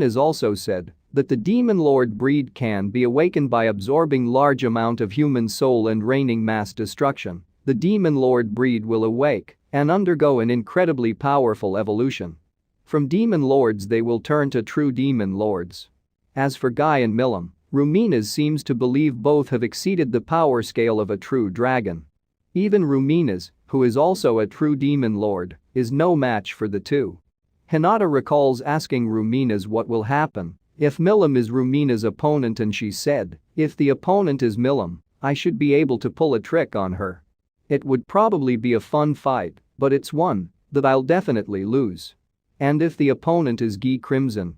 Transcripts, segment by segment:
has also said that the Demon Lord breed can be awakened by absorbing large amount of human soul and raining mass destruction. The Demon Lord breed will awake and undergo an incredibly powerful evolution. From Demon Lords they will turn to true Demon Lords. As for Guy and Milim, Ruminas seems to believe both have exceeded the power scale of a true dragon. Even Ruminas, who is also a true Demon Lord, is no match for the two. Hinata recalls asking Ruminas what will happen if Milim is Rumina's opponent, and she said, "If the opponent is Milim, I should be able to pull a trick on her. It would probably be a fun fight, but it's one that I'll definitely lose. And if the opponent is Guy Crimson,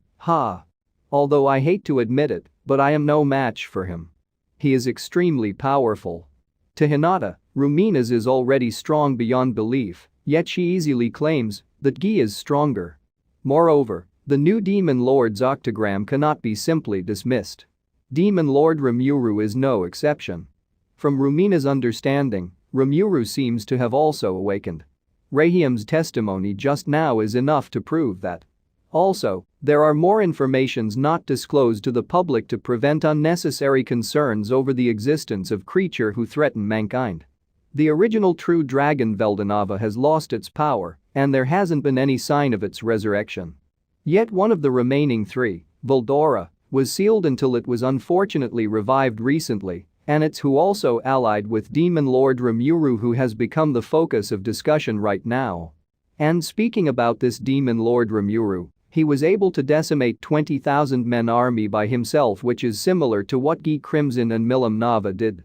although I hate to admit it, but I am no match for him. He is extremely powerful." To Hinata, Ruminas is already strong beyond belief, yet she easily claims that Guy is stronger. Moreover, the new Demon Lord's octogram cannot be simply dismissed. Demon Lord Rimuru is no exception. From Rumina's understanding, Rimuru seems to have also awakened. Rahiam's testimony just now is enough to prove that. Also, there are more informations not disclosed to the public to prevent unnecessary concerns over the existence of creature who threaten mankind. The original true dragon Veldanava has lost its power, and there hasn't been any sign of its resurrection. Yet one of the remaining three, Veldora, was sealed until it was unfortunately revived recently, and it's who also allied with Demon Lord Rimuru, who has become the focus of discussion right now. And speaking about this Demon Lord Rimuru, he was able to decimate 20,000 men army by himself, which is similar to what Guy Crimson and Milim Nava did.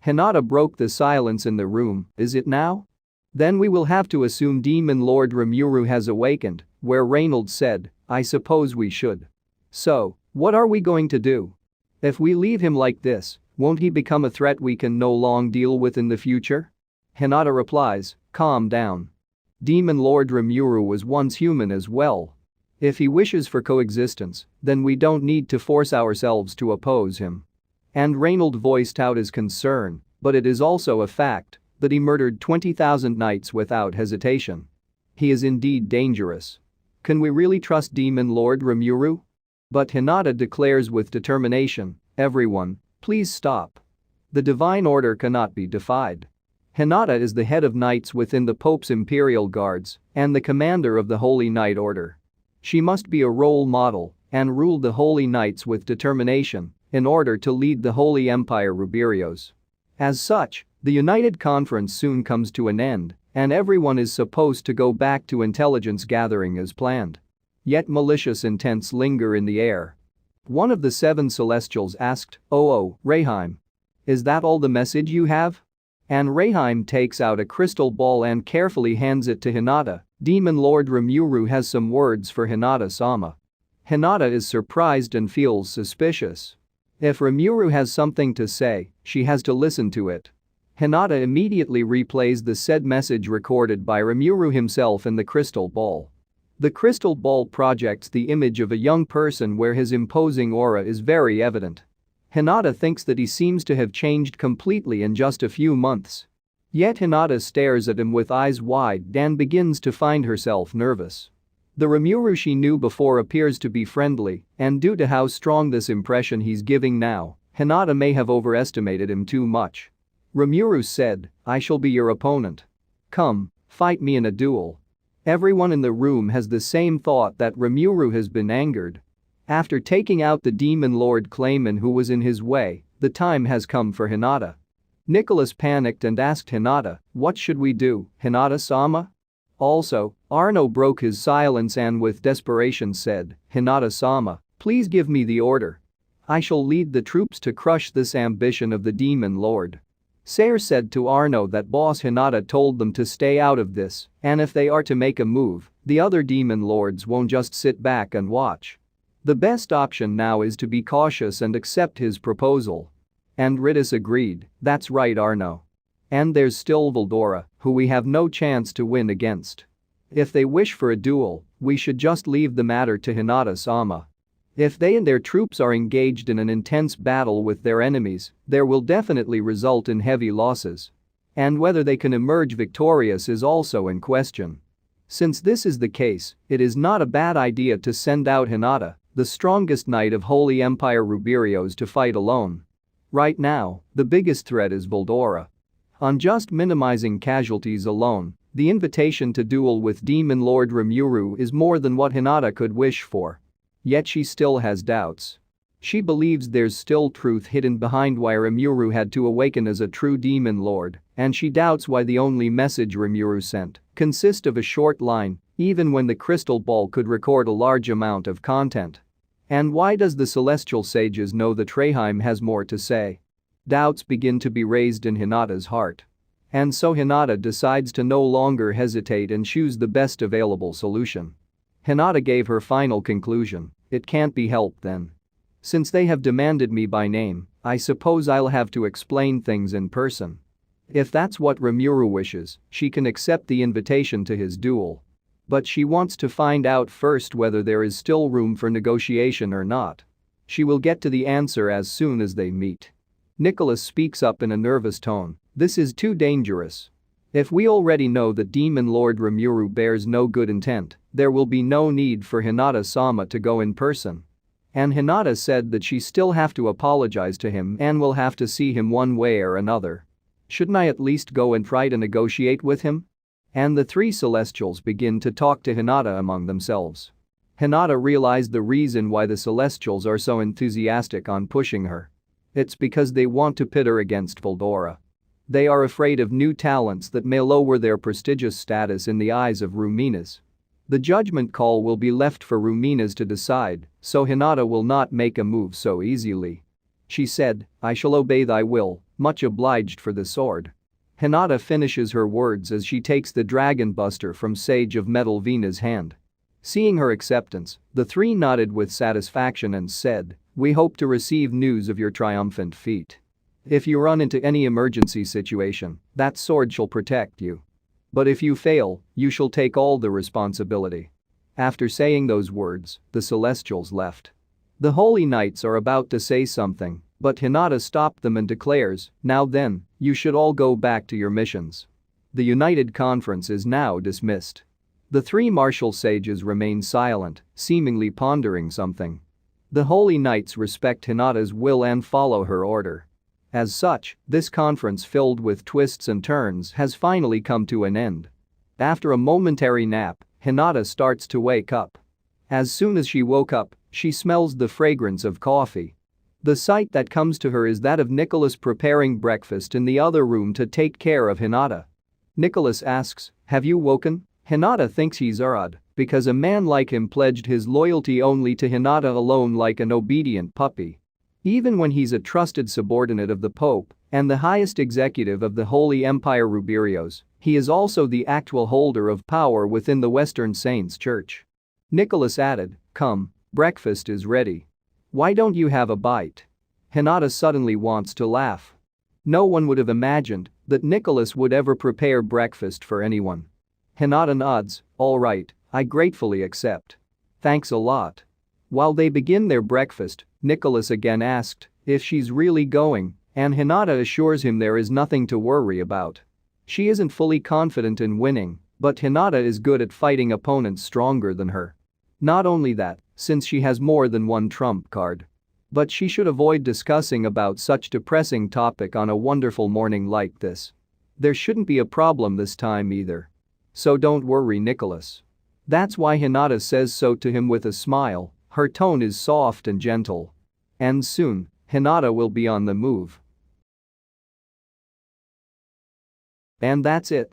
Hinata broke the silence in the room. Is it now? Then we will have to assume Demon Lord Rimuru has awakened, where Reynolds said, I suppose we should. So, what are we going to do? If we leave him like this, won't he become a threat we can no longer deal with in the future? Hinata replies, calm down. Demon Lord Rimuru was once human as well. If he wishes for coexistence, then we don't need to force ourselves to oppose him. And Reynolds voiced out his concern, but it is also a fact that he murdered 20,000 knights without hesitation. He is indeed dangerous. Can we really trust Demon Lord Rimuru? But Hinata declares with determination, everyone, please stop. The divine order cannot be defied. Hinata is the head of knights within the Pope's Imperial Guards and the commander of the Holy Knight Order. She must be a role model and rule the Holy Knights with determination in order to lead the Holy Empire Ruberios. As such, the United Conference soon comes to an end, and everyone is supposed to go back to intelligence gathering as planned. Yet malicious intents linger in the air. One of the seven Celestials asked, "Oh, Reheim. Is that all the message you have?" And Reheim takes out a crystal ball and carefully hands it to Hinata. Demon Lord Rimuru has some words for Hinata-sama. Hinata is surprised and feels suspicious. If Rimuru has something to say, she has to listen to it. Hinata immediately replays the said message recorded by Rimuru himself in the crystal ball. The crystal ball projects the image of a young person where his imposing aura is very evident. Hinata thinks that he seems to have changed completely in just a few months. Yet Hinata stares at him with eyes wide and begins to find herself nervous. The Rimuru she knew before appears to be friendly, and due to how strong this impression he's giving now, Hinata may have overestimated him too much. Rimuru said, I shall be your opponent. Come, fight me in a duel. Everyone in the room has the same thought that Rimuru has been angered. After taking out the Demon Lord Clayman who was in his way, the time has come for Hinata. Nicholas panicked and asked Hinata, what should we do, Hinata-sama? Also, Arno broke his silence and with desperation said, Hinata-sama, please give me the order. I shall lead the troops to crush this ambition of the Demon Lord. Sayer said to Arno that boss Hinata told them to stay out of this, and if they are to make a move, the other Demon Lords won't just sit back and watch. The best option now is to be cautious and accept his proposal. And Ritus agreed, that's right Arno. And there's still Veldora, who we have no chance to win against. If they wish for a duel, we should just leave the matter to Hinata-sama. If they and their troops are engaged in an intense battle with their enemies, there will definitely result in heavy losses. And whether they can emerge victorious is also in question. Since this is the case, it is not a bad idea to send out Hinata the strongest knight of Holy Empire Ruberios to fight alone. Right now, the biggest threat is Voldora. On just minimizing casualties alone, the invitation to duel with Demon Lord Rimuru is more than what Hinata could wish for. Yet she still has doubts. She believes there's still truth hidden behind why Rimuru had to awaken as a true demon lord, and she doubts why the only message Rimuru sent consists of a short line, even when the crystal ball could record a large amount of content. And why does the celestial sages know that Trehime has more to say? Doubts begin to be raised in Hinata's heart. And so Hinata decides to no longer hesitate and choose the best available solution. Hinata gave her final conclusion: it can't be helped then. Since they have demanded me by name, I suppose I'll have to explain things in person. If that's what Rimuru wishes, she can accept the invitation to his duel. But she wants to find out first whether there is still room for negotiation or not. She will get to the answer as soon as they meet. Nicholas speaks up in a nervous tone: this is too dangerous. If we already know that Demon Lord Rimuru bears no good intent, there will be no need for Hinata-sama to go in person. And Hinata said that she still have to apologize to him and will have to see him one way or another. Shouldn't I at least go and try to negotiate with him? And the three Celestials begin to talk to Hinata among themselves. Hinata realized the reason why the Celestials are so enthusiastic on pushing her. It's because they want to pit her against Voldora. They are afraid of new talents that may lower their prestigious status in the eyes of Ruminas. The judgment call will be left for Ruminas to decide, so Hinata will not make a move so easily. She said, I shall obey thy will, much obliged for the sword. Hinata finishes her words as she takes the Dragon Buster from Sage of Metal Vina's hand. Seeing her acceptance, the three nodded with satisfaction and said, we hope to receive news of your triumphant feat. If you run into any emergency situation, that sword shall protect you. But if you fail, you shall take all the responsibility. After saying those words, the Celestials left. The Holy Knights are about to say something, but Hinata stopped them and declares, now then, you should all go back to your missions. The United Conference is now dismissed. The three martial sages remain silent, seemingly pondering something. The Holy Knights respect Hinata's will and follow her order. As such, this conference filled with twists and turns has finally come to an end. After a momentary nap, Hinata starts to wake up. As soon as she woke up, she smells the fragrance of coffee. The sight that comes to her is that of Nicholas preparing breakfast in the other room to take care of Hinata. Nicholas asks, have you woken? Hinata thinks he's odd, because a man like him pledged his loyalty only to Hinata alone like an obedient puppy. Even when he's a trusted subordinate of the Pope and the highest executive of the Holy Empire Ruberios, he is also the actual holder of power within the Western Saints Church. Nicholas added, come, breakfast is ready. Why don't you have a bite? Hinata suddenly wants to laugh. No one would have imagined that Nicholas would ever prepare breakfast for anyone. Hinata nods, all right, I gratefully accept. Thanks a lot. While they begin their breakfast, Nicholas again asked if she's really going, and Hinata assures him there is nothing to worry about. She isn't fully confident in winning, but Hinata is good at fighting opponents stronger than her. Not only that, since she has more than one trump card. But she should avoid discussing about such depressing topic on a wonderful morning like this. There shouldn't be a problem this time either. So don't worry, Nicholas. That's why Hinata says so to him with a smile. Her tone is soft and gentle. And soon, Hinata will be on the move. And that's it.